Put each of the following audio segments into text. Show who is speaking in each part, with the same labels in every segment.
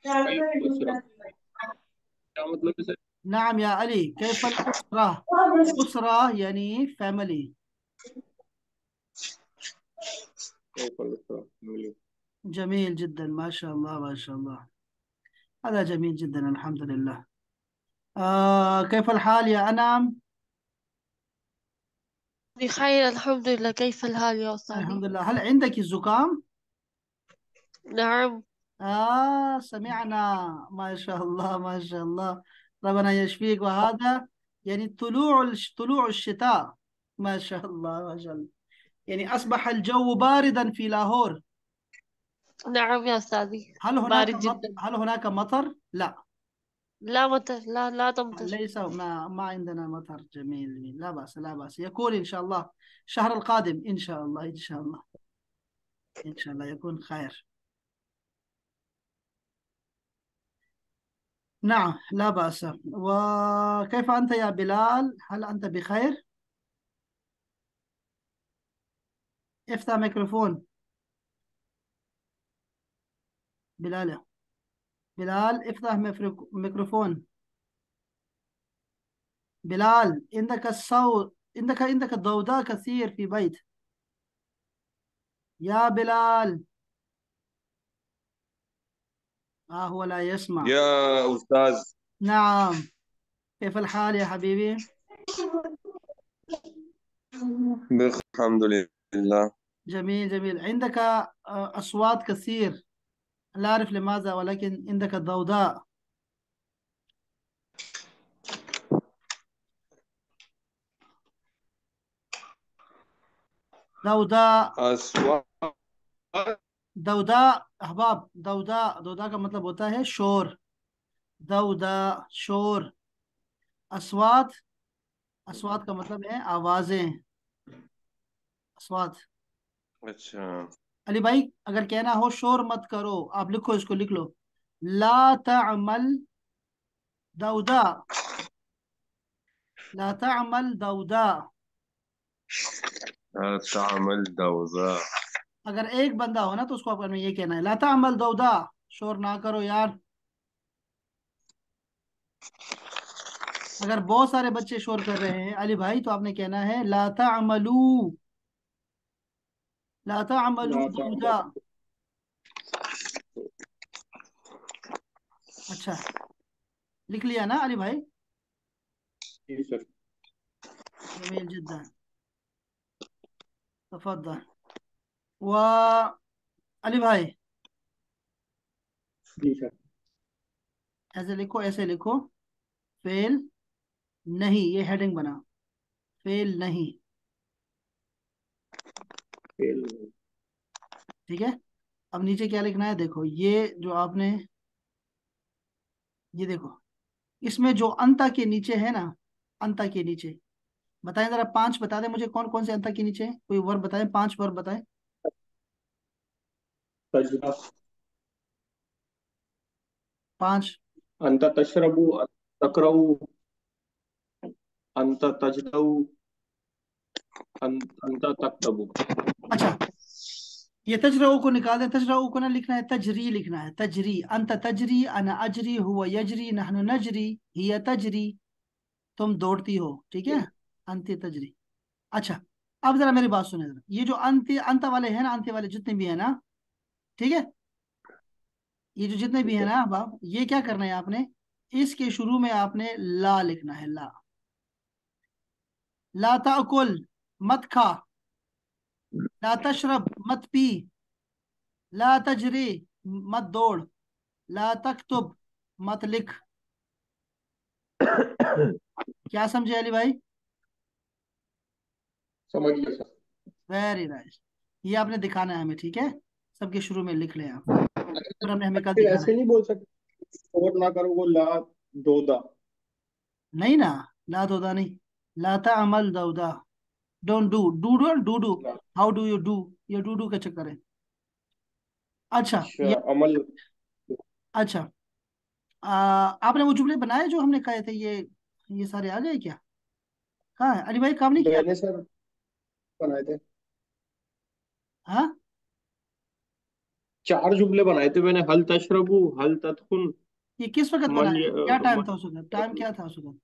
Speaker 1: الأسرة क्या मतलब इसे
Speaker 2: نعم يا علي، كيف الأسرة؟ أسرة يعني family.
Speaker 1: كيف الأسرة
Speaker 2: جميل جدا، ما شاء الله ما شاء الله. هذا جميل جدا، الحمد لله. كيف الحال يا أنام؟
Speaker 3: بخير الحمد لله. كيف الحال يا
Speaker 2: الحمد
Speaker 3: أستاذي؟
Speaker 2: لله. هل عندك الزكام؟
Speaker 3: نعم.
Speaker 2: سمعنا. ما شاء الله ما شاء الله. ربنا يشفيك. وهذا يعني طلوع الشتاء. ما شاء الله ما شاء الله. يعني أصبح الجو باردا في لاهور.
Speaker 3: نعم يا أستاذي. بارد جدا.
Speaker 2: هل هناك مطر؟ لا.
Speaker 3: لا مطر، لا لا تمطر.
Speaker 2: ليس، ما عندنا مطر. جميل جميل. لا بأس لا بأس، يكون إن شاء الله الشهر القادم إن شاء الله إن شاء الله. إن شاء الله يكون خير. نعم لا بأس. وكيف أنت يا بلال؟ هل أنت بخير؟ افتح ميكروفون. بلال، بلال افتح ميكروفون. بلال، عندك الصوت، عندك الضوضاء كثير في بيت. يا بلال. هو لا يسمع.
Speaker 1: يا أستاذ
Speaker 2: نعم. كيف الحال يا حبيبي؟
Speaker 1: الحمد لله.
Speaker 2: جميل جميل. عندك أصوات كثير، لا أعرف لماذا، ولكن عندك الضوضاء. ضوضاء.
Speaker 1: أسوأ
Speaker 2: ضوضاء أحباب، ضوضاء. ضوضاء का मतलब होता है शोर. ضوضاء शोर. أصوات. أصوات का मतलब है आवाजें। أصوات।
Speaker 1: अच्छा
Speaker 2: अली भाई, अगर कहना हो शोर मत करो, आप लिखो, इसको लिख लो। ला तामल ضوضاء. لا تعمل ضوضاء.
Speaker 1: تعمل ضوضاء.
Speaker 2: अगर एक बंदा हो ना तो उसको आपको ये कहना है, ला تعمل ضوضاء, शोर ना करो यार। अगर बहुत सारे बच्चे शोर कर रहे हैं अली भाई, तो आपने कहना है ला تعملू। ला تعملू
Speaker 1: لا تعمل
Speaker 2: ضوضاء। अच्छा, लिख लिया ना अली भाई?
Speaker 1: जी सर।
Speaker 2: जमील جدا. तफضल. و अली भाई,
Speaker 1: जी सर।
Speaker 2: ऐसे लिखो ऐसे लिखो। फेल नहीं, ये हेडिंग बना। फेल नहीं।
Speaker 1: फेल
Speaker 2: ठीक है। अब नीचे क्या लिखना है, देखो ये जो आपने, ये देखो, इसमें जो अंता के नीचे है ना, अंता के नीचे, बताएं जरा, पांच बता दें मुझे, कौन कौन से अंता के नीचे है, कोई वर्ब बताएं, पांच वर्ब बताएं।
Speaker 1: तजदा
Speaker 2: पांच।
Speaker 1: अंत तशरबु तकरऊ अंत तजदऊ अंत तकतबु।
Speaker 2: अच्छा, ये तजरऊ को निकाल दें। तजरऊ को ना लिखना है, तजरी लिखना है। तजरी, अंत तजरी, अना अजरी, हुआ यजरी, नहनु नजरी, हिया तजरी। तुम दौड़ती हो, ठीक है। अंत तजरी। अच्छा, अब जरा मेरी बात सुने जरा, ये जो अंत अंत वाले हैं ना, अंत वाले जितने भी है ना, ठीक है, ये जो जितने भी
Speaker 1: ठीक
Speaker 2: है
Speaker 1: है।
Speaker 2: ना, अब आप ये क्या करना है आपने, इसके शुरू में आपने ला लिखना है। ला। ला ताकुल, मत खा। ला तशरब, मत पी। ला तजरी, मत दौड़। ला तक्तुब, मत लिख। क्या समझे अली भाई?
Speaker 1: समझ गया सर।
Speaker 2: Very nice. ये आपने दिखाना है हमें, ठीक है। सबके शुरू में लिख लें आप। और हमने हमें कल
Speaker 1: फिर
Speaker 2: दिखाना
Speaker 1: ऐसे
Speaker 2: है।
Speaker 1: नहीं बोल सकते और ना करो वो ला दोदा।
Speaker 2: नहीं ना, ला दौदा नहीं। ला तामल दौदा। Don't do. Do do do.
Speaker 1: ला
Speaker 2: हाउ डू यू डू? ये डू का चक्कर है। अच्छा
Speaker 1: अच्छा
Speaker 2: ये।
Speaker 1: अमल।
Speaker 2: अच्छा, आपने वो जुमले बनाए जो हमने कहे थे, ये सारे आ गए क्या? कहाँ है अली भाई, काम नहीं किया?
Speaker 1: मैंने सर बनाए थे।
Speaker 2: हाँ।
Speaker 1: 4 जुमले बनाए थे मैंने, हल तशरबू, हल तदखुन,
Speaker 2: ये किस वक्त
Speaker 1: मल
Speaker 2: बनाया, क्या टाइम था उस वक्त, टाइम
Speaker 1: मल
Speaker 2: क्या था उस वक्त?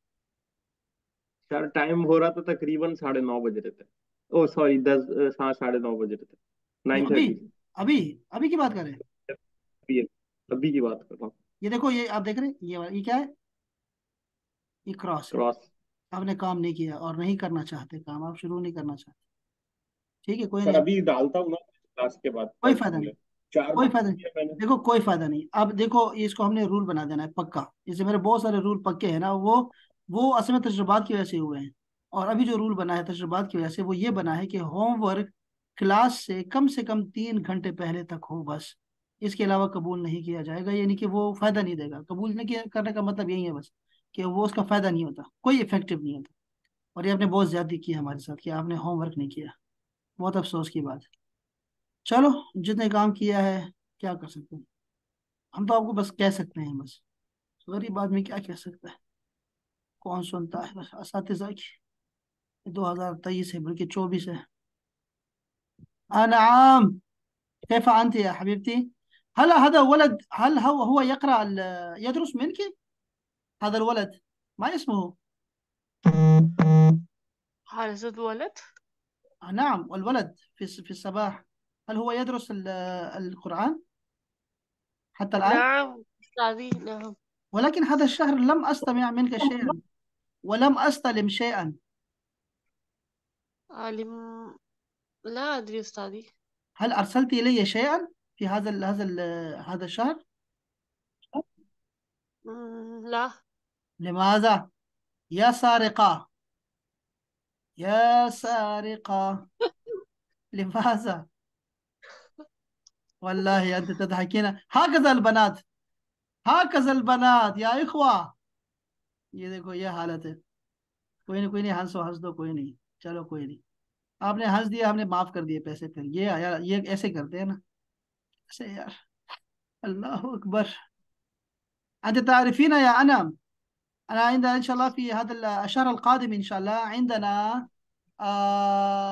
Speaker 1: यार टाइम हो रहा था तकरीबन 9:30 बज रहे थे। ओ सॉरी 10, हाँ 9:30 बज रहे थे,
Speaker 2: ये
Speaker 1: नाइन
Speaker 2: अभी,
Speaker 1: थर्टी
Speaker 2: अभी अभी की बात कर रहे हैं?
Speaker 1: अभी अभी की बात कर रहा हूँ।
Speaker 2: ये देखो, ये आप देख रहे हैं, ये क्या है? ये क्रॉस है।
Speaker 1: क्रॉस।
Speaker 2: आपने काम नहीं किया और नहीं करना चाहते, काम आप शुरू नहीं करना चाहते। ठीक है, कोई
Speaker 1: पर
Speaker 2: नहीं।
Speaker 1: अभी डालता हूँ ना क्लास के बाद
Speaker 2: कोई
Speaker 1: 10
Speaker 2: फायदा नहीं,
Speaker 1: जुमले, 4
Speaker 2: कोई
Speaker 1: बना
Speaker 2: फायदा नहीं।
Speaker 1: दिए मैंने।
Speaker 2: देखो कोई फायदा नहीं, अब देखो इसको हमने रूल बना देना है पक्का। जैसे मेरे बहुत सारे रूल पक्के हैं ना, वो असल में तजुर्बात की वजह से हुए हैं। और अभी जो रूल बना है तजुर्बात की वजह से, वो ये बना है कि होमवर्क क्लास से कम 3 घंटे पहले तक हो बस। इसके अलावा कबूल नहीं किया जाएगा, यानी कि वो फायदा नहीं देगा। कबूल नहीं करने का मतलब यही है बस, कि वो उसका फायदा नहीं होता, कोई इफेक्टिव नहीं होता। और ये आपने बहुत ज्यादा की हमारे साथ कि आपने होमवर्क नहीं किया, बहुत अफसोस की बात है। चलो, जितने काम किया है, क्या कर सकते हैं। हम तो आपको बस कह सकते हैं बस, गरीब आदमी क्या कह सकता है, कौन सुनता है बस असातिज़ा की। 2023 है बल्कि 24 है। نعم. كيف أنت يا حبيبتي؟ هل هذا ولد، هل هو يقرأ يدرس منك؟ هذا الولد ما اسمه؟
Speaker 3: حارس الولد.
Speaker 2: نعم، والولد في الصباح، هل هو يدرس القرآن حتى الآن؟
Speaker 3: نعم أستاذي نعم.
Speaker 2: ولكن هذا الشهر لم أستمع منك شيئا ولم أستلم شيئا.
Speaker 3: عالم. لا أدري أستاذي.
Speaker 2: هل أرسلت إلي شيئا في هذا الشهر؟
Speaker 3: لا.
Speaker 2: لماذا؟ يا سارقة، يا سارقة، لماذا؟ والله أنت تضحكين، هكذا البنات، هكذا البنات يا إخوة. ये देखो ये हालत है। कोई नहीं, हंसो, हंस दो, कोई नहीं। चलो कोई नहीं, आपने हंस दिया, हमने माफ कर दिए पैसे। फिर ये यार, ये ऐसे करते हैं ना, ऐसे यार। अल्लाह अकबर। أنت تعرفين يا أنم، أنا عندنا إن شاء الله في هذا الشهر القادم إن شاء الله عندنا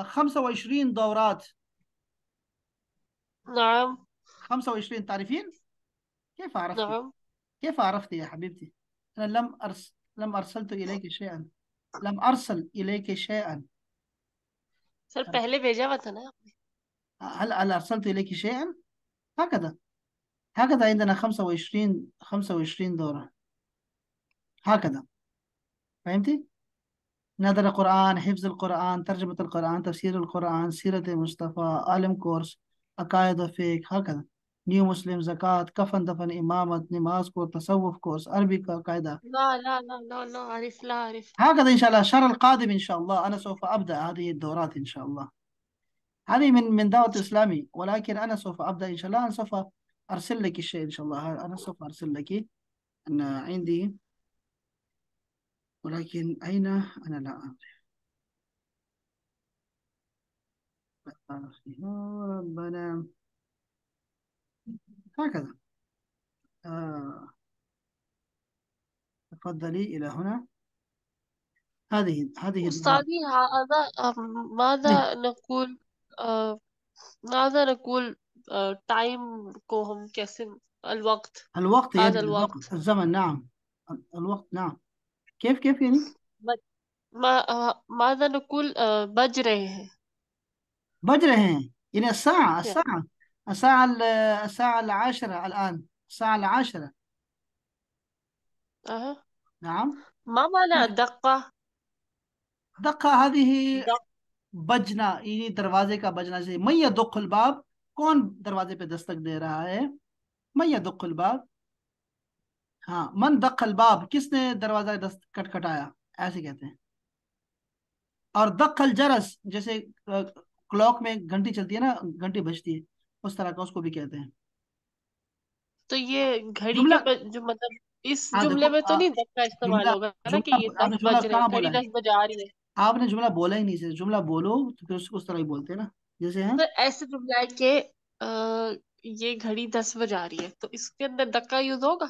Speaker 2: 25 دورات.
Speaker 3: نعم.
Speaker 2: 25 تعرفين؟ كيف عرفتي؟
Speaker 3: نعم.
Speaker 2: كيف عرفتي يا حبيبتي؟ أنا لم أرسلت إليك شيئا، لم أرسل إليك شيئا.
Speaker 3: सर पहले भेजा हुआ था ना.
Speaker 2: هل أرسلت إليك شيئا؟ هكذا، هكذا عندنا 25 دورة، هكذا. فهمتي؟ نظر القرآن، حفظ القرآن، ترجمة القرآن، تفسير القرآن، سيرة المصطفى، عالم كورس، عقائد وفقه، هكذا. نيو مسلم، زكاة، كفن دفن، إمامة، نماز كورس، تصوف كورس، عربي قاعدة.
Speaker 3: لا لا لا لا لا أعرف لا أعرف.
Speaker 2: هكذا إن شاء الله الشهر القادم إن شاء الله أنا سوف أبدأ هذه الدورات إن شاء الله. هذه من دعوة إسلامي، ولكن أنا سوف أبدأ إن شاء الله. أنا سوف أرسل لك الشيء إن شاء الله، أنا سوف أرسل لك. أنا عندي، ولكن أين أنا لا أعرف. يا ربنا. هكذا. تفضلي إلى هنا. هذه الدورات.
Speaker 3: أستاذي هذا
Speaker 2: إيه،
Speaker 3: ماذا نقول آه، ماذا نقول टाइम को हम कैसे الوقت.
Speaker 2: الوقت
Speaker 3: هذا
Speaker 2: يعني الوقت،
Speaker 3: الوقت.
Speaker 2: الزمن، نعم. الوقت نعم. كيف يعني؟
Speaker 3: ماذا نقول بج रहे हैं.
Speaker 2: بج रहे हैं يعني الساعة،
Speaker 3: Yeah.
Speaker 2: الساعة الساعة 10 الآن، الساعة 10.
Speaker 3: أها.
Speaker 2: نعم.
Speaker 3: ما معنى الدقة.
Speaker 2: دقة هذه
Speaker 3: دق.
Speaker 2: बजना, ये दरवाजे का बजना से। मैं यदुखुल बाब, कौन दरवाजे पे दस्तक दे रहा है? मैं यदुखुल बाब। हाँ, मन दक्कल बाब, किसने दरवाजा खटखटाया, ऐसे कहते हैं। और दक्कल जरस, जैसे क्लॉक में घंटी चलती है ना, घंटी बजती है, उस तरह का उसको भी कहते हैं।
Speaker 3: तो ये घड़ी के
Speaker 2: जुमला,
Speaker 3: जो मतलब इस
Speaker 2: हाँ
Speaker 3: जुमले
Speaker 2: देखो,
Speaker 3: में तो नहीं दक्का इस्तेमाल
Speaker 2: जुमला,
Speaker 3: होगा ना कि ये
Speaker 2: आपने
Speaker 3: 10
Speaker 2: जुमला
Speaker 3: बज रहे
Speaker 2: कहाँ
Speaker 3: हैं
Speaker 2: बोला
Speaker 3: घड़ी
Speaker 2: है?
Speaker 3: 10 बजा रही है.
Speaker 2: आपने जुमला बोला ही नहीं से, जुमला बोलो तो फिर उसको उस तरह ही बोलते हैं ना, जैसे हैं।
Speaker 3: तो ऐसे जुमला है कि ये घड़ी 10 बजा रही है तो इसके अंदर दक्का यूज होगा.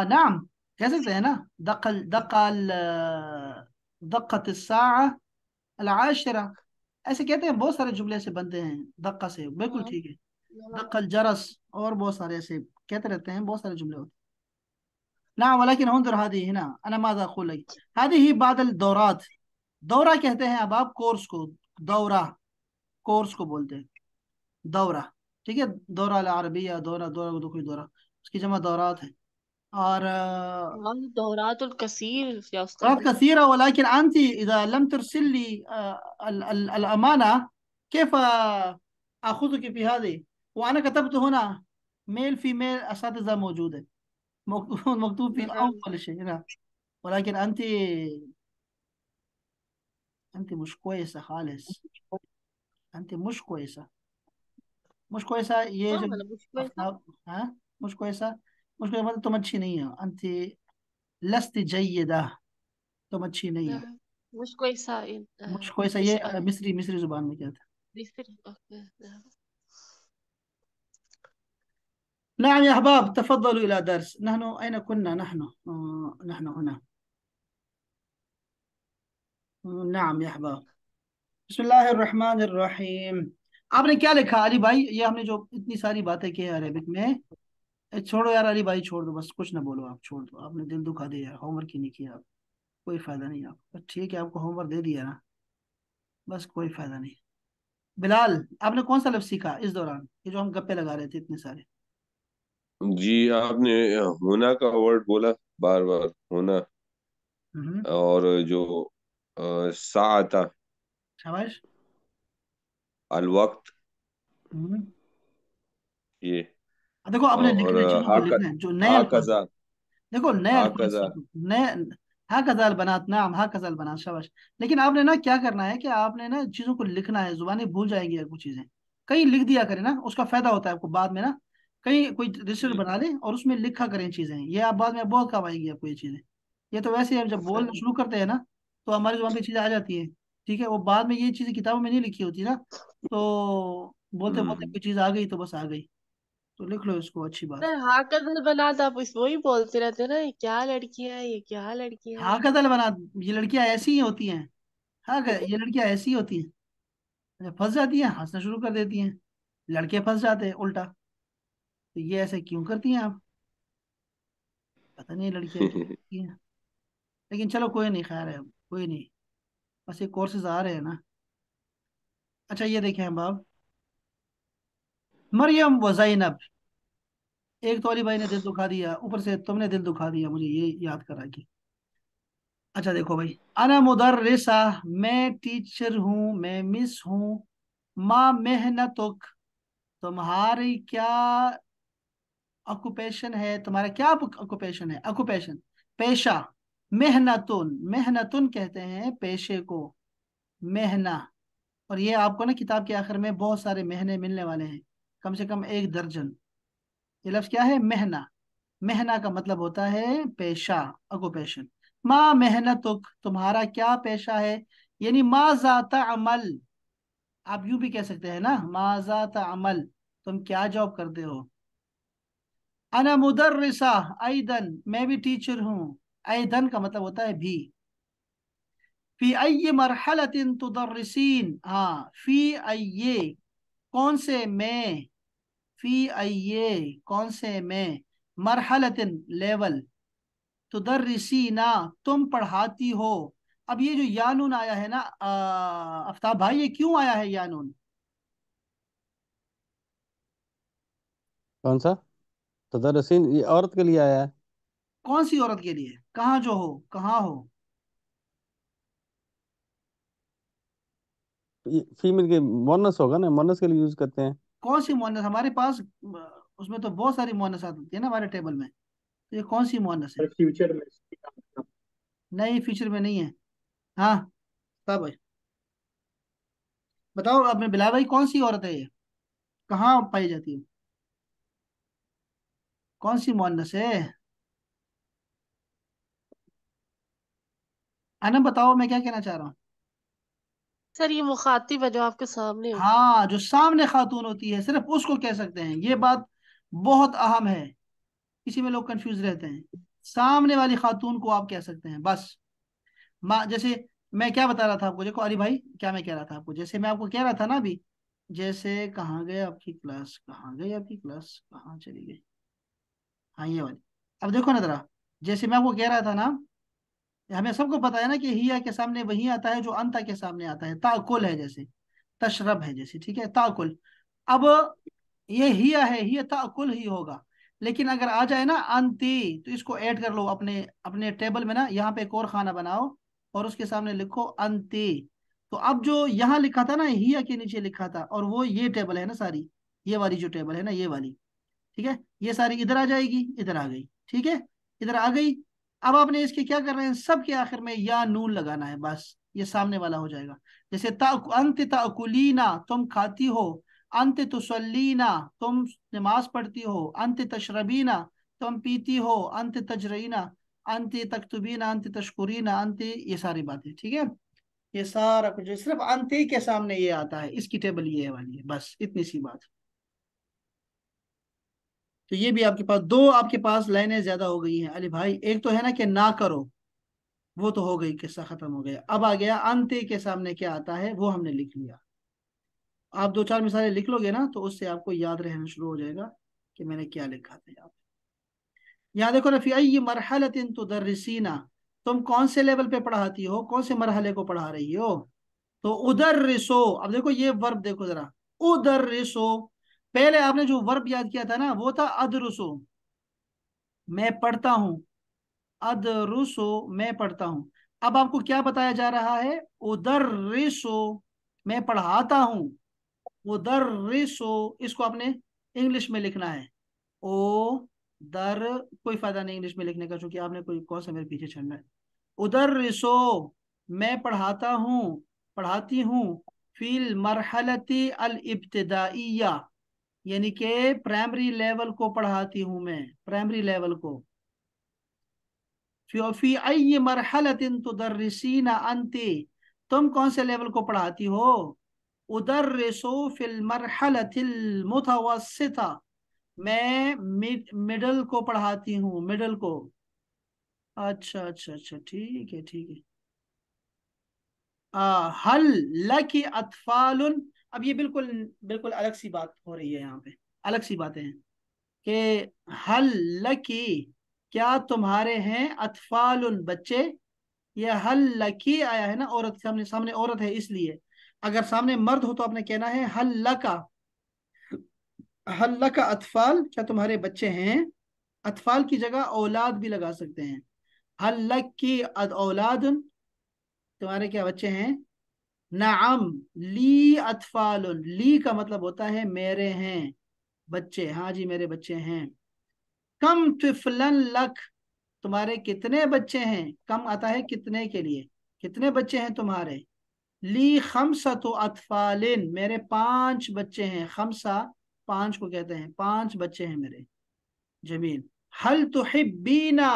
Speaker 2: नाम, कह सकते हैं ना। दक्कल दक्कत الساعة 10، ऐसे कहते हैं। बहुत सारे जुमले से बनते हैं दक्का से, बिल्कुल
Speaker 3: हाँ.
Speaker 2: ठीक है। دق الجرس، اور بہت سارے ایسے کہتے رہتے ہیں، بہت سارے جملے ہوتے ہیں. نعم ولكن انظر هذه هنا انا ماذا اقول لك. هذه بعض الدورات. دورہ کہتے ہیں اب آپ کورس کو، دورہ کورس کو بولتے ہیں دورہ. ٹھیک ہے، دورہ العربیہ، دورہ دورہ اردو کوئی دورہ، اس کی جمع دورات ہے. اور
Speaker 3: دورات الكثير يا
Speaker 2: دورات
Speaker 3: أستاذ.
Speaker 2: كثيرة، ولكن أنت إذا لم ترسل لي الأمانة كيف آخذك في هذه؟ وأنا كتبت هنا ميل في ميل أساتذة موجودة، مكتوب في
Speaker 3: نعم.
Speaker 2: أول شيء هنا. ولكن أنت مش كويسة خالص، أنت مش كويسة، مش كويسة. ये जो
Speaker 3: أنا مش كويسة.
Speaker 2: أفتاب، ها، مش كويسة. مش كويسة मतलब तुम अच्छी नहीं हो. أنت لست جيدة، तुम अच्छी नहीं हो.
Speaker 3: نعم. مش كويسة
Speaker 2: مش كويسة
Speaker 3: إيش
Speaker 2: ये مصري زبان में कहते हैं.
Speaker 3: أوكي. نعم.
Speaker 2: نعم يا أحباب، تفضلوا إلى درس. نحن أين كنا نحن؟ نحن هنا. نعم يا أحباب، بسم الله الرحمن الرحيم. आपने क्या लिखा अली भाई? ये हमने जो इतनी सारी बातें की है अरेबिक में، छोड़ो यार अली भाई, छोड़ दो बस, कुछ ना बोलो आप, छोड़ दो. आपने दिल दुखा दिया यार, होमवर्क ही नहीं किया आप, कोई फायदा नहीं. आप ठीक है, आपको होमवर्क दे दिया ना, बस कोई फायदा नहीं. बिलाल, आपने कौन सा लफ्ज सीखा इस दौरान, ये जो हम गप्पे लगा रहे थे इतने सारे?
Speaker 4: जी आपने होना का वर्ड बोला बार बार, होना,
Speaker 2: हम्म,
Speaker 4: और जो साता,
Speaker 2: शाबाश.
Speaker 4: अल वक्त,
Speaker 2: हम्म.
Speaker 4: ये,
Speaker 2: देखो आपने
Speaker 4: और
Speaker 2: लिखने चीजों को लिखना है जो नए अल्फाज.
Speaker 4: हाकजा,
Speaker 2: देखो नए अल्फाज
Speaker 4: हाकजा।
Speaker 2: सीखो, नए. हाँ कजाल बनात, नाम हाँ कजाल बनात, शाबाश. लेकिन आपने ना क्या करना है कि आपने ना चीजों को लिखना है, जुबानी भूल जाएंगी यार कुछ चीजें. कहीं लिख दिया करें ना, उसका फायदा होता है आपको बाद में ना. कहीं कोई रजिस्टर बना ले और उसमें लिखा करें चीजें, ये आप बाद में बहुत काम आएगी आपको ये चीजें. ये तो वैसे ही हम जब बोलना शुरू करते हैं ना, तो हमारी जुबान पे चीजें आ जाती है. ठीक है, वो बाद में ये चीजें किताबों में नहीं लिखी होती ना, तो बोलते बोलते
Speaker 4: हम्म।
Speaker 2: कोई चीज आ गई तो बस आ गई. तो लिख लो इसको, अच्छी बात है.
Speaker 3: हाँ कदर बना था, आप इस वही बोलते रहते ना, ये क्या लड़कियां हैं, ये क्या लड़कियां
Speaker 2: हाँ
Speaker 3: हैं.
Speaker 2: कतल बना, ये लड़कियां ऐसी ही होती हैं. हाँ ये लड़कियां ऐसी होती हैं, जब फंस जाती हैं हंसना शुरू कर देती हैं. लड़के फंस जाते हैं उल्टा. तो ये ऐसे क्यों करती हैं आप? पता नहीं लड़कियां क्यों करती हैं. लेकिन चलो कोई नहीं, खैर है, कोई नहीं. बस ये कोर्सेज आ रहे हैं ना. अच्छा ये देखें हम बाब, मरियम व जैनब. एक तो अली भाई ने दिल दुखा दिया, ऊपर से तुमने दिल दुखा दिया मुझे ये याद करा कि. अच्छा देखो भाई, अना मुदर्रिसा, मैं टीचर हूँ, मैं मिस हूँ. माँ मेहनतुक, तुम्हारी क्या ऑक्यूपेशन है, तुम्हारा क्या ऑक्यूपेशन है, ऑक्यूपेशन पेशा. मेहनतुन, मेहनतुन कहते हैं पेशे को, मेहना. और ये आपको ना किताब के आखिर में बहुत सारे महीने मिलने वाले हैं, कम से कम 1 दर्जन. ये लफ्ज क्या है? मेहना. मेहना का मतलब होता है पेशा, ऑक्यूपेशन. माँ मेहनतुक, तुम्हारा क्या पेशा है, यानी माजा अमल. आप यूं भी कह सकते हैं ना, माजा अमल, तुम क्या जॉब करते हो. अना मुदर्रिसा ऐदन, मैं भी टीचर हूँ. ऐदन का मतलब होता है भी. फी अय्य मरहलतिन तुदर्रिसीन, हाँ फी अय्ये, कौन से में, फी अय्ये कौन से में, मरहलतिन लेवल, तुदर्रिसीना तुम पढ़ाती हो. अब ये जो यानून आया है ना आफ्ताब भाई, ये क्यों आया है यानून?
Speaker 5: कौन सा? तदरसीन ये औरत के लिए आया है।
Speaker 2: कौन सी औरत के लिए? कहाँ जो हो, कहाँ हो.
Speaker 5: ये फीमेल के मोनस होगा ना, मोनस के लिए यूज करते हैं।
Speaker 2: कौन सी मुअन्नस हमारे पास? उसमें तो बहुत सारी मुअन्नसात होती है ना हमारे टेबल में. तो ये कौन सी मुअन्नस है?
Speaker 1: फ्यूचर में।
Speaker 2: नहीं फ्यूचर में नहीं है. हाँ तब बताओ आपने बिलाल भाई, कौन सी औरत है ये, कहाँ पाई जाती है, कौन सी मुअन्नस है? अनम बताओ, मैं क्या कहना चाह रहा हूँ.
Speaker 3: सर ये मुखातिब है जो आपके सामने हो.
Speaker 2: हाँ जो सामने खातून होती है सिर्फ उसको कह सकते हैं, ये बात बहुत अहम है. इसी में लोग कंफ्यूज रहते हैं. सामने वाली खातून को आप कह सकते हैं बस. माँ जैसे मैं क्या बता रहा था आपको, देखो अली भाई क्या मैं कह रहा था आपको, जैसे मैं आपको कह रहा था ना अभी जैसे कहाँ गए आपकी क्लास, कहाँ गई आपकी क्लास, कहाँ चली गई? हाँ ये वाली। अब देखो ना जरा, जैसे मैं आपको कह रहा था ना, हमें सबको पता है ना कि हिया के सामने वही आता है जो अंता के सामने आता है। ताकुल है जैसे, तशरब है जैसे, ठीक है, ताकुल। अब ये हिया है, हिया ताकुल ही होगा। लेकिन अगर आ जाए ना अंती, तो इसको ऐड कर लो अपने अपने टेबल में ना, यहाँ पे एक और खाना बनाओ और उसके सामने लिखो अंती। तो अब जो यहाँ लिखा था ना, हिया के नीचे लिखा था, और वो ये टेबल है ना सारी, ये वाली जो टेबल है ना, ये वाली, ठीक है, ये सारी इधर आ जाएगी, इधर आ गई, ठीक है, इधर आ गई। अब आपने इसके क्या करना है, सबके आखिर में या नून लगाना है, बस ये सामने वाला हो जाएगा। जैसे अंत ताकुलीना, तुम खाती हो। अंत तुसल्लीना, तुम नमाज पढ़ती हो। अंत तशरबीना, तुम पीती हो। अंत तजरीना, अंत तक्तुबीना, अंत तशकुरीना, अंत, ये सारी बातें, ठीक है। ये सारा कुछ सिर्फ अंत के सामने ये आता है, इसकी टेबल ये वाली है, बस इतनी सी बात। तो ये भी आपके पास दो, आपके पास लाइनें ज्यादा हो गई हैं अली भाई। एक तो है ना कि ना करो, वो तो हो गई, किस्सा खत्म हो गया। अब आ गया अंत्य के सामने क्या आता है, वो हमने लिख लिया। आप दो चार मिसालें लिख लोगे ना, तो उससे आपको याद रहना शुरू हो जाएगा कि मैंने क्या लिखा था यहाँ पे। यहाँ देखो ना, फी अय्यि मरहलतिन तुदर्रिसीना, तुम कौन से लेवल पे पढ़ाती हो, कौन से मरहले को पढ़ा रही हो। तो उदर्रिसो, अब देखो ये वर्ब देखो जरा, उदर्रिसो। पहले आपने जो वर्ब याद किया था ना, वो था अदरुसो, मैं पढ़ता हूँ। अदरुसो, मैं पढ़ता हूँ। अब आपको क्या बताया जा रहा है, उदर्रिसो, मैं पढ़ाता हूँ। उदर्रिसो, इसको आपने इंग्लिश में लिखना है। ओ दर, कोई फायदा नहीं इंग्लिश में लिखने का, क्योंकि आपने कोई कौन सा मेरे पीछे चढ़ना है। उदर्रिसो, मैं पढ़ाता हूँ, पढ़ाती हूँ। फिल मरहलती अल इब्तिदाइया, यानी कि प्राइमरी लेवल को पढ़ाती हूँ मैं, प्राइमरी लेवल को। फी अय्यि मरहलतिन तुदर्रिसीना अंती, तुम कौन से लेवल को पढ़ाती हो। उदर्रिसु फिल मरहलतिल मुतवस्सिता, मैं मिडल को पढ़ाती हूँ, मिडल को। अच्छा अच्छा अच्छा, ठीक है ठीक है। हल लकी अतफालुन, अब ये बिल्कुल बिल्कुल अलग सी बात हो रही है यहाँ पे, अलग सी बातें हैं कि हल लकी, क्या तुम्हारे हैं, अतफालुन, बच्चे। ये हल लकी आया है ना, औरत सामने, सामने औरत है इसलिए। अगर सामने मर्द हो तो आपने कहना है हल लका, हल लका अतफाल, क्या तुम्हारे बच्चे हैं। अतफाल की जगह औलाद भी लगा सकते हैं। हल लक की औलाद, तुम्हारे क्या बच्चे हैं। नाम ली अतफाल, ली का मतलब होता है मेरे हैं बच्चे, हाँ जी मेरे बच्चे हैं। कम तिफलन लक, तुम्हारे कितने बच्चे हैं, कम आता है कितने के लिए, कितने बच्चे हैं तुम्हारे। ली खमसतु अतफालिन, मेरे पांच बच्चे हैं। खमसा, पांच को कहते हैं, पांच बच्चे हैं मेरे। जमील। हल तुहिब्बीना,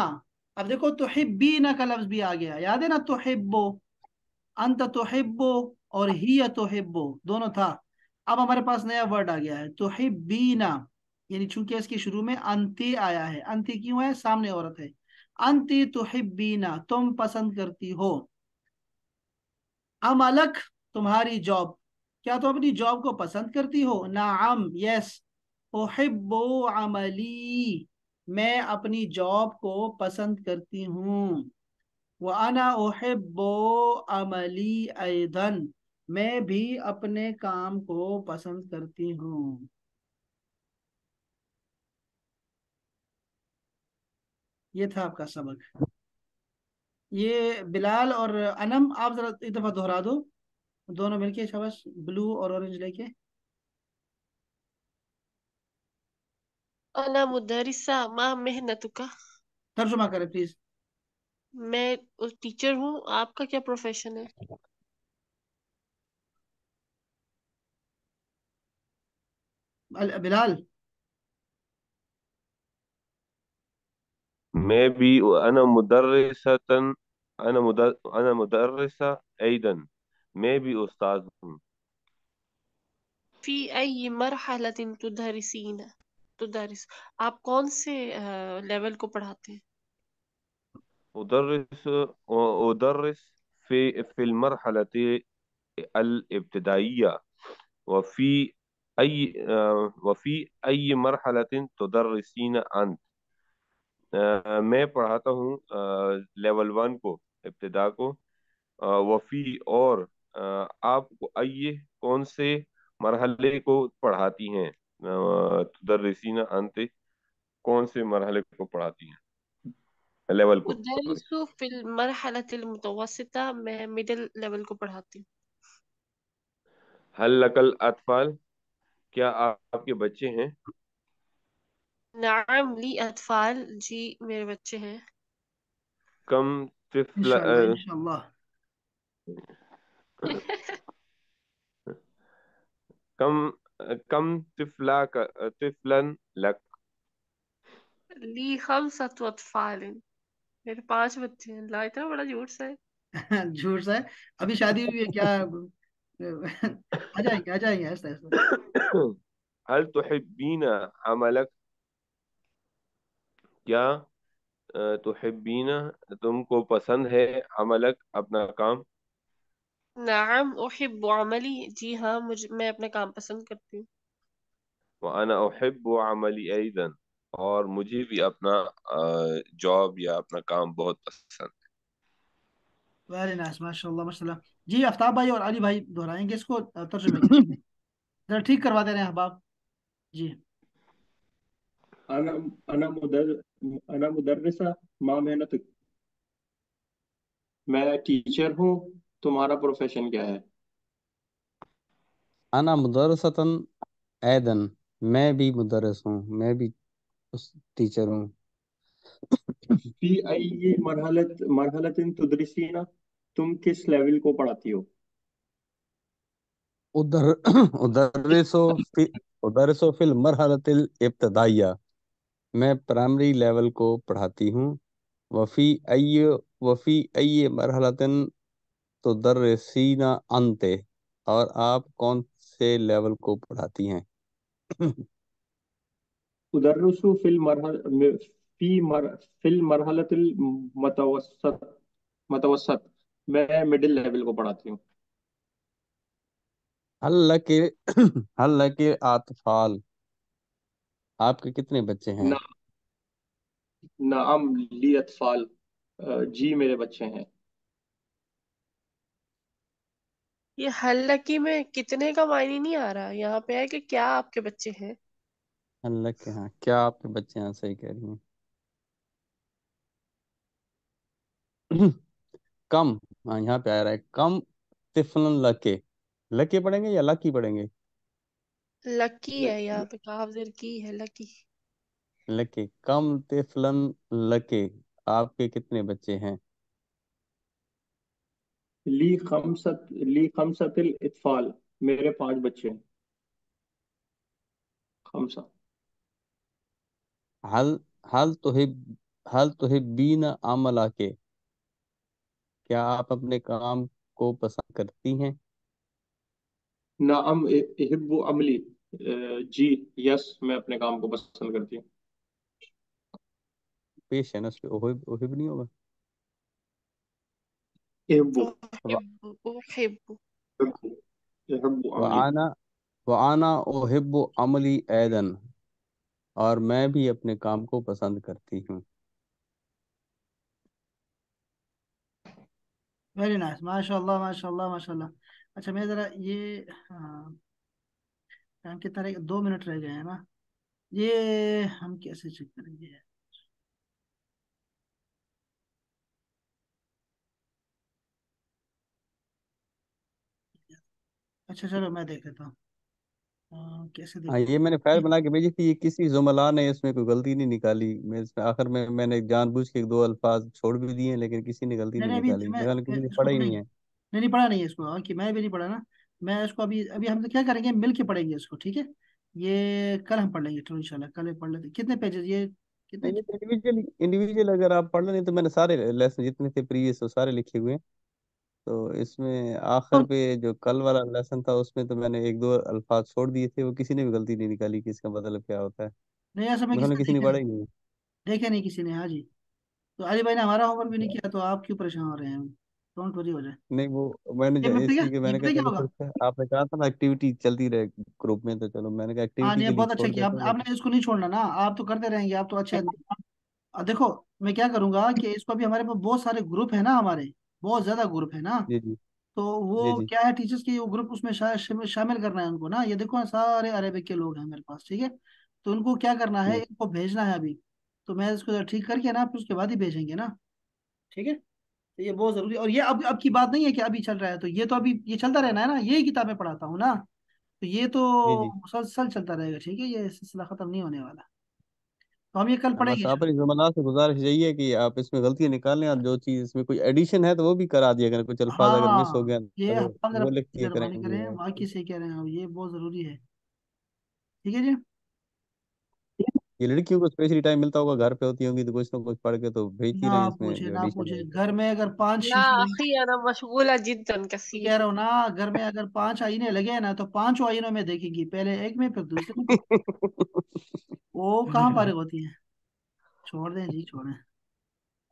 Speaker 2: अब देखो तुहिब्बीना का लफ्ज भी आ गया, याद है ना, तुहिब्बो, अंत तुहिब्बो और हिया तुहिब्बो दोनों था। अब हमारे पास नया वर्ड आ गया है तुहिब्बीना, यानी चूंकि इसके शुरू में अंति आया है, अंति क्यों है, सामने औरत है। अंति तुहिब्बीना, तुम पसंद करती हो। अमलक, तुम्हारी जॉब, क्या तुम अपनी जॉब को पसंद करती हो। नाम, यस। उहिब्बु अमली, मैं अपनी जॉब को पसंद करती हूँ। व अना उहिब्बु अमली ऐदन, मैं भी अपने काम को पसंद करती हूँ। ये था आपका सबक। ये बिलाल और अनम, आप जरा एक दफा दोहरा दो, दोनों मिलके, शाबाश, ब्लू और ऑरेंज लेके।
Speaker 3: अना मुदरिसा मा मेहनतुका,
Speaker 2: तर्जुमा करें प्लीज।
Speaker 3: मैं उस टीचर हूँ, आपका क्या प्रोफेशन है।
Speaker 2: बिलाल।
Speaker 4: मैं भी अना मुदर्रिसतन, अना मुदर्रिसा ऐदन, मैं भी उस्ताद हूँ।
Speaker 3: फी अय्यि मरहलतिन तुदरिसीना, तुदरिस, आप कौन से लेवल को पढ़ाते हैं।
Speaker 4: उदर्रिस उदर्रिस في المرحلة الابتدائية، वफ़ी वफ़ी अय मरहलतिन तुदर्रिसीन अंत। मैं पढ़ाता हूँ लेवल 1 को, इब्तिदा को। वफ़ी और आप अय कौन से मरहले को पढ़ाती हैं? तुदर्रिसीन अंत कौन से मरहले को पढ़ाती हैं, लेवल को, सॉरी।
Speaker 3: उदरिसु फिल मरहलतिल मुतवस्सिता, मैं मिडिल लेवल को पढ़ाती हूँ।
Speaker 4: हल लकल अतफाल, क्या आपके बच्चे हैं?
Speaker 3: नाम ली अतफाल, जी मेरे बच्चे हैं।
Speaker 4: कम तिफल
Speaker 2: इंशाल्लाह इंशाल्लाह।
Speaker 4: कम कम तिफलन लक।
Speaker 3: ली खमसतु अतफाल, मेरे 5 बच्चे हैं। ला, इतना बड़ा झूठ सा है।
Speaker 2: झूठ सा है, अभी शादी हुई है क्या? आ जाएंगे ऐसा ऐसा।
Speaker 4: हल तुहिब्बीना अमलक, क्या तुहिब्बीना तुमको पसंद है अमलक अपना काम?
Speaker 3: नाम उहिब्बु अमली, जी हाँ, मैं अपना काम पसंद करती हूँ।
Speaker 4: व अना उहिब्बु अमली ऐदन, और मुझे भी अपना जॉब या अपना काम बहुत पसंद
Speaker 2: वेरी नाइस, माशाल्लाह माशाल्लाह। जी आफ्ताब भाई और अली भाई दोहराएंगे इसको, तर्जुमे के
Speaker 5: है।
Speaker 2: लिए जरा ठीक करवा दे रहे हैं अहबाब जी।
Speaker 1: अना अना मुदर अना मुदर्रिसा माँ मेहनत। मैं टीचर हूँ। तुम्हारा प्रोफेशन क्या है?
Speaker 5: अना मुदरसतन ऐदन, मैं भी मुदरस हूँ, मैं भी उस टीचर हूँ।
Speaker 1: फी आई मरहलत मरहलतिन तुदरिसीना, तुम किस लेवल को पढ़ाती हो?
Speaker 5: उदर उदरसो फि उदरसो फिल मरहलतिल इब्तदाइया, मैं प्राइमरी लेवल को पढ़ाती हूँ। वफ़ी अय वफ़ी अय मरहलतिन तुदर्रिसीना अंते, और आप कौन से लेवल को पढ़ाती हैं?
Speaker 1: उदर्रिसु फिल मरहलतिल मतवसत मतवसत, मैं मिडिल लेवल को पढ़ाती हूँ।
Speaker 5: हल्ला के हल्ला के आतफाल, आपके कितने बच्चे हैं?
Speaker 1: ना नाम ली अतफाल, जी मेरे बच्चे हैं।
Speaker 3: ये हल्लकी में कितने का मायने नहीं आ रहा, यहाँ पे है कि क्या आपके बच्चे हैं।
Speaker 5: हल्ला के, हाँ, क्या आपके बच्चे हैं, सही कह रही हैं। कम, हाँ यहाँ पे आ रहा है कम तिफलन लके, लके पढ़ेंगे या लकी पढ़ेंगे?
Speaker 3: लकी है, यहाँ पे काफ जेर की है, लकी।
Speaker 5: लके, कम तिफलन लके, आपके कितने बच्चे हैं?
Speaker 1: ली खमसतिल इतफाल, मेरे 5 बच्चे हैं। खमसा।
Speaker 5: हल हल हल तुहिब्बीन अमला के, क्या आप अपने काम को पसंद करती हैं?
Speaker 1: नाम इहिब्बु अमली, जी यस, मैं अपने काम को पसंद करती हूँ।
Speaker 5: पेश है ना उस पे, ओहिब ओहिब नहीं होगा?
Speaker 1: इहिब्बु
Speaker 5: व
Speaker 3: उहिब्बु उहिब्बु।
Speaker 1: इहिब्बु इहिब्बु
Speaker 5: व
Speaker 1: अमली।
Speaker 5: आना व आना ओहिब्बु अमली ऐदन, और मैं भी अपने काम को पसंद करती हूँ।
Speaker 2: वेरी नाइस, माशाल्लाह माशाल्लाह माशाल्लाह। अच्छा मैं जरा ये, टाइम कितना रह 2 मिनट रह गए हैं ना, ये हम कैसे चेक करेंगे? अच्छा चलो मैं देख लेता हूँ, कैसे
Speaker 5: हाँ,
Speaker 2: देखूँ?
Speaker 5: ये मैंने फाइल बना के भेजी थी, ये किसी जुमला ने इसमें कोई गलती नहीं निकाली। मैं इसमें आखिर में मैंने जानबूझ के 2 अल्फाज छोड़ भी दिए, लेकिन किसी ने गलती
Speaker 2: नहीं
Speaker 5: नहीं
Speaker 2: नहीं, अभी
Speaker 5: निकाली, मेरा
Speaker 2: मैं
Speaker 5: किसी ने
Speaker 2: इसको
Speaker 5: पढ़ा ही नहीं
Speaker 2: पढ़ेंगे।
Speaker 5: है।
Speaker 2: नहीं नहीं, पढ़ा नहीं है इसको, कि मैं भी नहीं पढ़ा ना। मैं इसको अभी अभी हम तो क्या करेंगे, मिल के पढ़ेंगे इसको, ठीक है? ये कल हम पढ़ लेंगे, चलो इंशाल्लाह कल पढ़ लेते। कितने पेजेस ये, कितने?
Speaker 5: नहीं, ये तो इंडिविजुअल इंडिविजुअल अगर आप पढ़ लें, नहीं तो मैंने सारे लेसन जितने थे प्रीवियस वो सारे लिखे हुए हैं। तो इसमें आखिर पे जो कल वाला लेसन था उसमें तो मैंने 1-2 अल्फाज छोड़ दिए थे, वो किसी ने भी गलती नहीं निकाली कि इसका मतलब क्या होता है।
Speaker 2: नहीं ऐसा मैं किसी
Speaker 5: मतलब
Speaker 2: ने
Speaker 5: किसी ने
Speaker 2: देखे
Speaker 5: पढ़ा
Speaker 2: नहीं,
Speaker 5: ही नहीं है।
Speaker 2: देखे नहीं किसी ने, हाँ जी। तो अली भाई ने हमारा होमवर्क भी नहीं किया, तो आप क्यों परेशान हो रहे हैं? डोंट वरी हो जाए।
Speaker 5: नहीं वो मैंने
Speaker 2: ये पता क्या,
Speaker 5: इसी के
Speaker 2: ये
Speaker 5: मैंने कहा
Speaker 2: पता क्या
Speaker 5: चलो
Speaker 2: होगा।
Speaker 5: फिर से आपने कहा था ना एक्टिविटी चलती रहे ग्रुप में, तो चलो मैंने कहा
Speaker 2: हाँ
Speaker 5: एक्टिविटी
Speaker 2: नहीं,
Speaker 5: के लिए
Speaker 2: बहुत अच्छा
Speaker 5: छोड़
Speaker 2: किया
Speaker 5: देते
Speaker 2: आप,
Speaker 5: हैं लेकिन।
Speaker 2: आपने इसको नहीं छोड़ना ना, आप तो करते रहेंगे, आप तो अच्छे आदमी। देखो मैं क्या करूंगा कि इसको, अभी हमारे पास बहुत सारे ग्रुप है ना, हमारे बहुत ज्यादा ग्रुप है ना।
Speaker 5: जी जी।
Speaker 2: तो
Speaker 5: जी
Speaker 2: वो
Speaker 5: जी।
Speaker 2: क्या है, टीचर्स के वो ग्रुप उसमें शामिल करना है उनको ना। ये देखो सारे अरेबिक के लोग हैं मेरे पास, ठीक है। तो उनको क्या करना है,
Speaker 5: जी
Speaker 2: इनको भेजना है अभी। तो मैं इसको जरा ठीक करके ना, फिर उसके बाद ही भेजेंगे ना। ठीक है। तो ये बहुत जरूरी, और ये अब की बात नहीं है कि अभी चल रहा है, तो ये तो अभी ये चलता रहना है ना, यही किताबें पढ़ाता हूँ ना। तो ये
Speaker 5: जी। जी।
Speaker 2: तो मुसलसल चलता रहेगा, ठीक है, ये सिलसिला खत्म नहीं होने वाला। तो हम ये कल
Speaker 5: बस
Speaker 2: पढ़ेंगे
Speaker 5: आप
Speaker 2: शायद।
Speaker 5: जमाना से गुजारिश यही है कि आप इसमें गलतियां निकालें, और जो चीज इसमें कोई एडिशन है तो वो भी करा दिया करें, कुछ अल्फाज अगर मिस हो
Speaker 2: हाँ
Speaker 5: गया
Speaker 2: ये
Speaker 5: तो
Speaker 2: हम जरा
Speaker 5: वो लिख दिया
Speaker 2: मेहरबानी
Speaker 5: करेंगे।
Speaker 2: करें, बाकी से कह रहे हैं, ये बहुत जरूरी है। ठीक है जी।
Speaker 5: ये लड़कियों को स्पेशली टाइम मिलता होगा, घर पे होती होंगी तो कुछ ना कुछ पढ़ के तो भेजती
Speaker 2: ना
Speaker 5: रहे इसमें
Speaker 2: पूछे
Speaker 5: जो
Speaker 2: ना
Speaker 5: एडिशन
Speaker 2: पूछे,
Speaker 5: है।
Speaker 2: घर में अगर पांच
Speaker 3: ला
Speaker 2: शीशे लगे,
Speaker 3: अखी अना मशगूला जिद्दन
Speaker 2: तो कह
Speaker 3: कसीर।
Speaker 2: रहा हूँ ना, घर में अगर पांच आईने लगे हैं ना, तो पांचों आईनों में देखेंगी, पहले एक में फिर दूसरे में। वो कहाँ फारिग होती है। छोड़ दें जी, छोड़ें।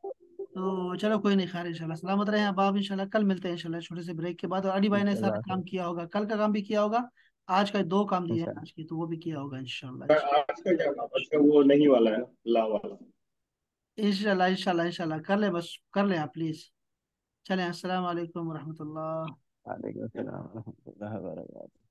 Speaker 2: तो चलो कोई नहीं, खैर इंशाल्लाह सलामत रहे आप इंशाल्लाह, कल मिलते हैं इंशाल्लाह छोटे से ब्रेक के बाद। और अली भाई ने सारा
Speaker 5: इंशाल्लाह।
Speaker 2: काम किया होगा, कल का काम भी किया होगा, आज का दो काम दिए हैं
Speaker 5: इंशाल्लाह।
Speaker 2: आज की, तो वो भी किया होगा इंशाल्लाह।
Speaker 1: आज का क्या काम? आज का वो नहीं वाला है ना, ला वाला।
Speaker 2: इंशाल्लाह इंशाल्लाह इंशाल्लाह कर ले, बस कर ले आप प्लीज। चलें, अस्सलाम वालेकुम रहमतुल्लाह।
Speaker 5: वालेकुम अस्सलाम व रहमतुल्लाहि व बरकातहू।